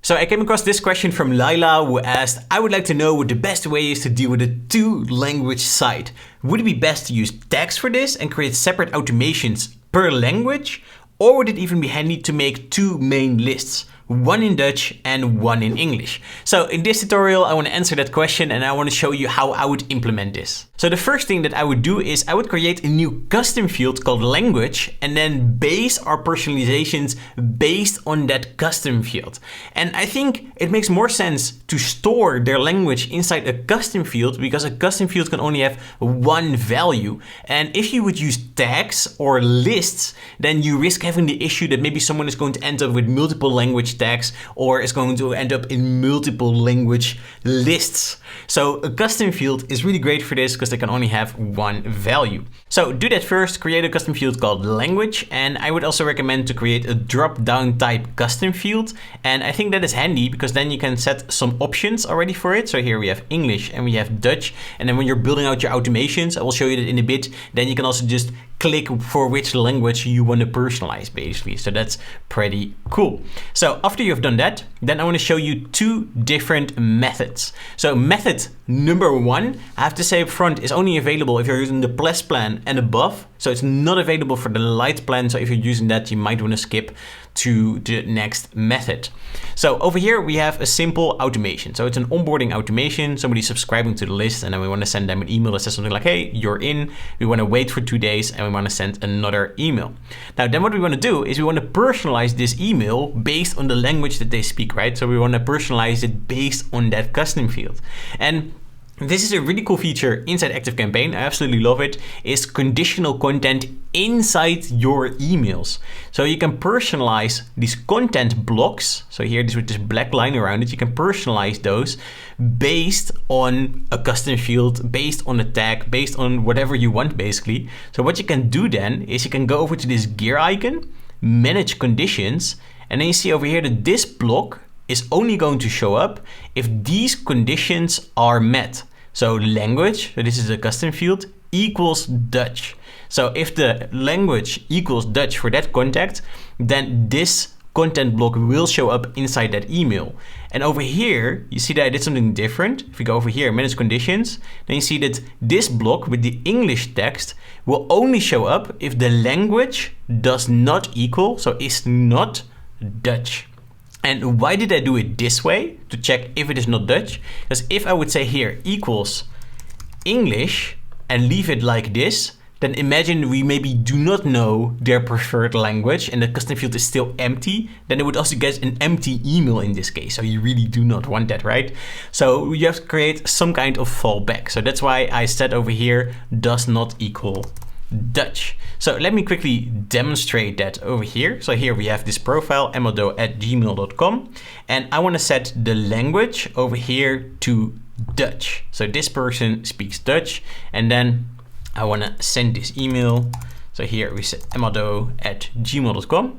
So I came across this question from Laila, who asked, I would like to know what the best way is to deal with a two-language site. Would it be best to use tags for this and create separate automations per language? Or would it even be handy to make two main lists, one in Dutch and one in English? So in this tutorial, I want to answer that question and I want to show you how I would implement this. So the first thing that I would do is I would create a new custom field called language and then base our personalizations based on that custom field. And I think it makes more sense to store their language inside a custom field because a custom field can only have one value. And if you would use tags or lists, then you risk having the issue that maybe someone is going to end up with multiple language tags or is going to end up in multiple language lists. So a custom field is really great for this because they can only have one value. So do that first, create a custom field called language. And I would also recommend to create a drop-down type custom field. And I think that is handy because then you can set some options already for it. So here we have English and we have Dutch. And then when you're building out your automations, I will show you that in a bit, then you can also just click for which language you want to personalize basically. So that's pretty cool. So after you've done that, then I want to show you two different methods. So method number one, I have to say up front, is only available if you're using the Plus plan and above. So it's not available for the Lite plan. So if you're using that, you might want to skip to the next method. So over here we have a simple automation. So it's an onboarding automation, somebody subscribing to the list, and then we want to send them an email that says something like, hey, you're in. We want to wait for 2 days and we want to send another email. Now then what we want to do is we want to personalize this email based on the language that they speak, right? So we want to personalize it based on that custom field. And this is a really cool feature inside ActiveCampaign. I absolutely love it. Is conditional content inside your emails. So you can personalize these content blocks. So here, with this black line around it, you can personalize those based on a custom field, based on a tag, based on whatever you want, basically. So what you can do then is you can go over to this gear icon, manage conditions, and then you see over here that this block is only going to show up if these conditions are met. So language, so this is a custom field, equals Dutch. So if the language equals Dutch for that contact, then this content block will show up inside that email. And over here, you see that I did something different. If we go over here, manage conditions, then you see that this block with the English text will only show up if the language does not equal, so is not Dutch. And why did I do it this way? To check if it is not Dutch. Because if I would say here equals English and leave it like this, then imagine we maybe do not know their preferred language and the custom field is still empty, then it would also get an empty email in this case. So you really do not want that, right? So you have to create some kind of fallback. So that's why I said over here does not equal Dutch. So let me quickly demonstrate that over here. So here we have this profile, emildo@gmail.com, and I want to set the language over here to Dutch. So this person speaks Dutch, and then I want to send this email. So here we set emildo@gmail.com.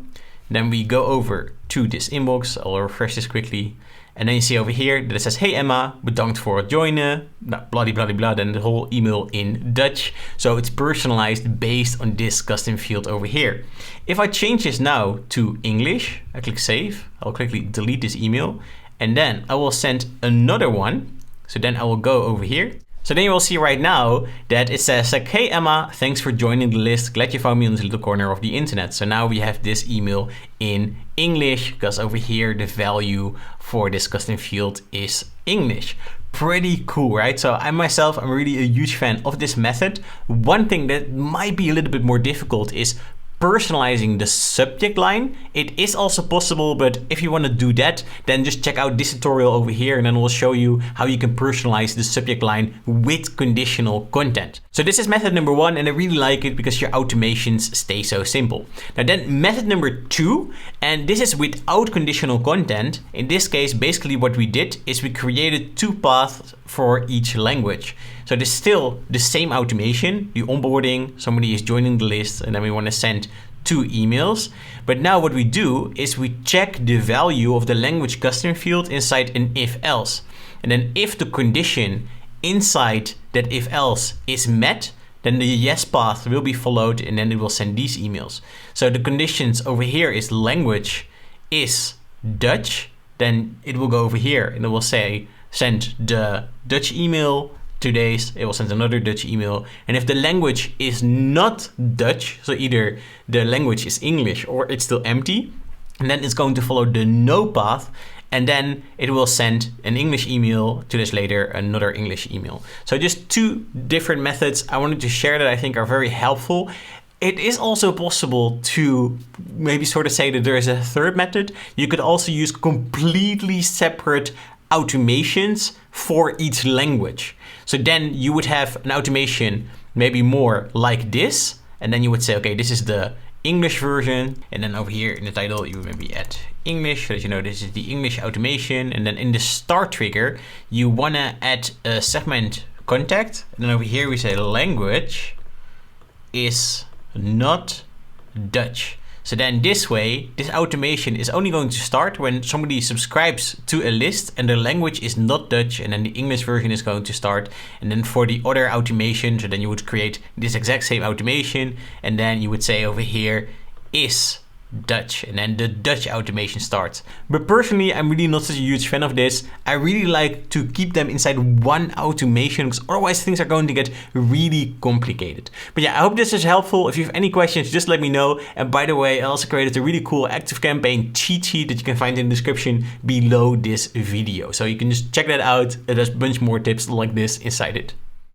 Then we go over to this inbox. I'll refresh this quickly. And then you see over here that it says, hey Emma, bedankt voor het joinen, blah, blah, blah, then the whole email in Dutch. So it's personalized based on this custom field over here. If I change this now to English, I click save, I'll quickly delete this email, and then I will send another one. So then I will go over here. So then you will see right now that it says like, hey Emma, thanks for joining the list. Glad you found me on this little corner of the internet. So now we have this email in English because over here the value for this custom field is English. Pretty cool, right? So I'm really a huge fan of this method. One thing that might be a little bit more difficult is personalizing the subject line. It is also possible, but if you want to do that, then just check out this tutorial over here and then we'll show you how you can personalize the subject line with conditional content. So this is method number one, and I really like it because your automations stay so simple. Now then method number two, and this is without conditional content. In this case, basically what we did is we created two paths for each language. So there's still the same automation, the onboarding, somebody is joining the list, and then we want to send 2 emails. But now what we do is we check the value of the language custom field inside an if else. And then if the condition inside that if else is met, then the yes path will be followed and then it will send these emails. So the conditions over here is language is Dutch, then it will go over here and it will say send the Dutch email to this, it will send another Dutch email. And if the language is not Dutch, so either the language is English or it's still empty, and then it's going to follow the no path, and then it will send an English email to this later, another English email. So just two different methods I wanted to share that I think are very helpful. It is also possible to maybe sort of say that there is a third method. You could also use completely separate automations for each language. So then you would have an automation maybe more like this, and then you would say, okay, this is the English version, and then over here in the title you would maybe add English, so that you know this is the English automation. And then in the start trigger you wanna add a segment contact, and then over here we say language is not Dutch. So then this way, this automation is only going to start when somebody subscribes to a list and the language is not Dutch, and then the English version is going to start. And then for the other automation, so then you would create this exact same automation, and then you would say over here is Dutch, and then the Dutch automation starts. But personally, I'm really not such a huge fan of this. I really like to keep them inside one automation, because otherwise things are going to get really complicated. But yeah, I hope this is helpful. If you have any questions, just let me know. And by the way, I also created a really cool ActiveCampaign cheat sheet that you can find in the description below this video. So you can just check that out. There's a bunch more tips like this inside it.